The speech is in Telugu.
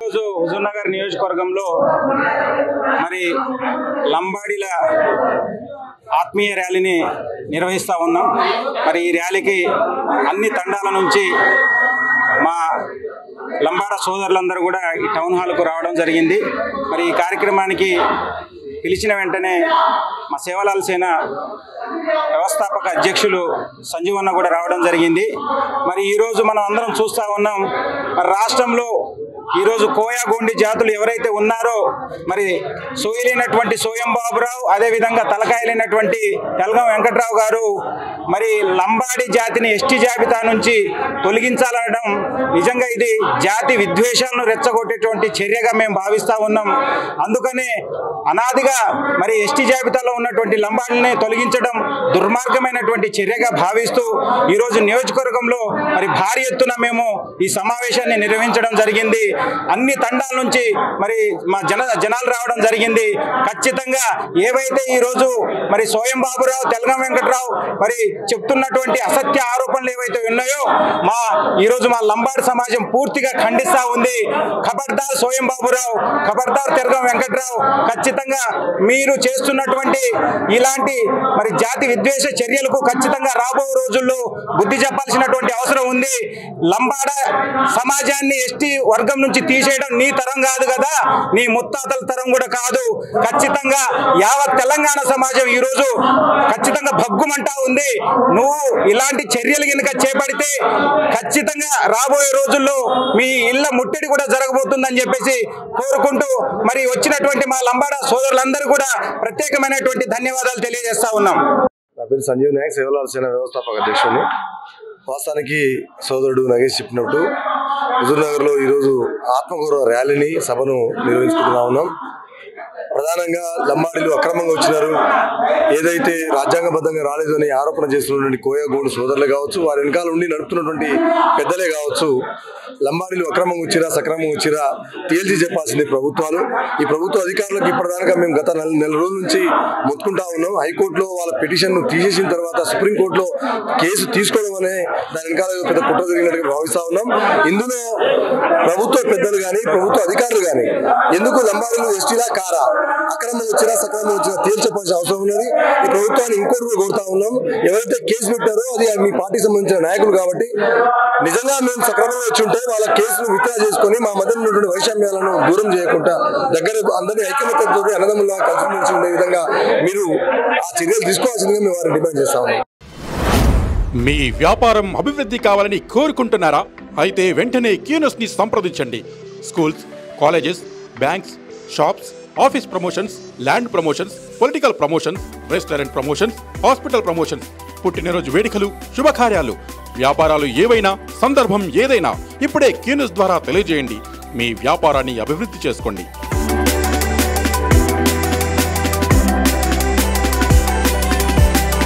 ఈరోజు హుజూర్నగర్ నియోజకవర్గంలో మరి లంబాడీల ఆత్మీయ ర్యాలీని నిర్వహిస్తూ ఉన్నాం. మరి ఈ ర్యాలీకి అన్ని తండాల నుంచి మా లంబాడ సోదరులందరూ కూడా ఈ టౌన్ హాల్కు రావడం జరిగింది. మరి ఈ కార్యక్రమానికి పిలిచిన వెంటనే మా సేవలాల్ సేన వ్యవస్థాపక అధ్యక్షులు సంజీవన్న కూడా రావడం జరిగింది. మరి ఈరోజు మనం అందరం చూస్తూ ఉన్నాం, రాష్ట్రంలో ఈరోజు కోయాగోండి జాతులు ఎవరైతే ఉన్నారో మరి సోయలేనటువంటి సోయం బాబురావు, అదేవిధంగా తలకాయలైనటువంటి తెల్గం వెంకట్రావు గారు మరి లంబాడి జాతిని ఎస్టీ జాబితా నుంచి తొలగించాలనడం నిజంగా ఇది జాతి విద్వేషాలను రెచ్చగొట్టేటువంటి చర్యగా మేము భావిస్తూ ఉన్నాం. అందుకనే అనాదిగా మరి ఎస్టీ జాబితాలో ఉన్నటువంటి లంబాడిని తొలగించడం దుర్మార్గమైనటువంటి చర్యగా భావిస్తూ ఈరోజు నియోజకవర్గంలో మరి భారీ ఎత్తున మేము ఈ సమావేశాన్ని నిర్వహించడం జరిగింది. అన్ని తండాల నుంచి మరి మా జనాలు రావడం జరిగింది. ఖచ్చితంగా ఏవైతే ఈరోజు మరి సోయం బాబురావు, తెల్గం వెంకట్రావు మరి చెప్తున్నటువంటి అసత్య ఆరోపణలు ఏవైతే ఉన్నాయో ఈరోజు మా లంబాడి సమాజం పూర్తిగా ఖండిస్తూ ఉంది. ఖబర్దార్ సోయం బాబురావు, ఖబర్దార్ తెల్గం వెంకట్రావు, ఖచ్చితంగా మీరు చేస్తున్నటువంటి ఇలాంటి మరి జాతి విద్వేష చర్యలకు ఖచ్చితంగా రాబో రోజుల్లో బుద్ధి చెప్పాల్సినటువంటి అవసరం ఉంది. లంబాడ సమాజాన్ని ఎస్టీ వర్గం నుంచి తీసేయడం నీ తరం కాదు కదా, నీ ముత్తాతల తరం కూడా కాదు. ఖచ్చితంగా యావత్ తెలంగాణ సమాజం ఈరోజు ఖచ్చితంగా భగ్గుమంటా ఉంది. నువ్వు ఇలాంటి చర్యలు కనుక చేపడితే ఖచ్చితంగా రాబోయే రోజుల్లో మీ ఇళ్ల ముట్టడి కూడా జరగబోతుందని చెప్పేసి కోరుకుంటూ మరి వచ్చినటువంటి మా లంబాడ సోదరులందరూ కూడా ప్రత్యేకమైనటువంటి ధన్యవాదాలు తెలియజేస్తా ఉన్నాం. నా పేరు సంజీవ్ నాయక్, సేవలాల్ సేన వ్యవస్థాపక అధ్యక్షుడిని. వాస్తవానికి సోదరుడు నగేష్ చెప్పినట్టు హుజూర్నగర్లో ఈరోజు ఆత్మగౌరవ ర్యాలీని సభను నిర్వహించుకుంటూ ఉన్నాం. ప్రధానంగా లంబాడీలు అక్రమంగా వచ్చినారు, ఏదైతే రాజ్యాంగబద్ధంగా రాలేదు అని ఆరోపణ చేస్తున్నటువంటి కోయగోండు సోదరులే కావచ్చు, వారి వెనకాల ఉండి నడుపుతున్నటువంటి పెద్దలే కావచ్చు, లంబాడీలు అక్రమంగా వచ్చిరా సక్రమంగా వచ్చిరా తేల్చి చెప్పాల్సింది ప్రభుత్వాలు. ఈ ప్రభుత్వ అధికారులకు ఇప్పటిదాకా మేము గత నెల రోజుల నుంచి మొత్తుకుంటా ఉన్నాం. హైకోర్టులో వాళ్ళ పిటిషన్ను తీసేసిన తర్వాత సుప్రీంకోర్టులో కేసు తీసుకోవడం అనే దాని వెనకాల పెద్ద కుట్ర జరిగినట్టుగా భావిస్తా ఉన్నాం. ఇందులో ప్రభుత్వ పెద్దలు కానీ ప్రభుత్వ అధికారులు కానీ ఎందుకు లంబాడీలు ఎస్టీలా కారా, అక్రమంగా వచ్చినా సక్రమంగా వచ్చినా తేల్చవలసిన అవసరం ఉన్నది. ఈ ప్రభుత్వాన్ని ఇంకోటి కూడా కోరుతా ఉన్నాం, ఎవరైతే కేసు పెట్టారో అది మీ పార్టీకి సంబంధించిన నాయకులు కాబట్టి నిజంగా మేము సక్రమంగా వచ్చి ఉంటే వాళ్ళ కేసును విత్డ్రా చేసుకుని మా మధ్య ఉన్నటువంటి వైషమ్యాలను దూరం చేయకుండా దగ్గర అందరినీ ఐక్యమత్యంతో అన్నదమ్ములా కలిసి ఉండే విధంగా మీరు ఆ చర్యలు తీసుకోవాల్సిందిగా మేము వారిని డిమాండ్ చేస్తా ఉన్నాం. మీ వ్యాపారం అభివృద్ధి కావాలని కోరుకుంటున్నారా? అయితే వెంటనే క్యూనస్ ని సంప్రదించండి. Schools, colleges, banks, shops, office promotions, land promotions, political promotions, restaurant promotions, hospital promotions, పుట్టినరోజు వేడుకలు, శుభకార్యాలు, వ్యాపారాలు ఏవైనా, సందర్భం ఏదైనా ఇప్పుడే క్యూనస్ ద్వారా తెలియజేయండి. మీ వ్యాపారాన్ని అభివృద్ధి చేసుకోండి.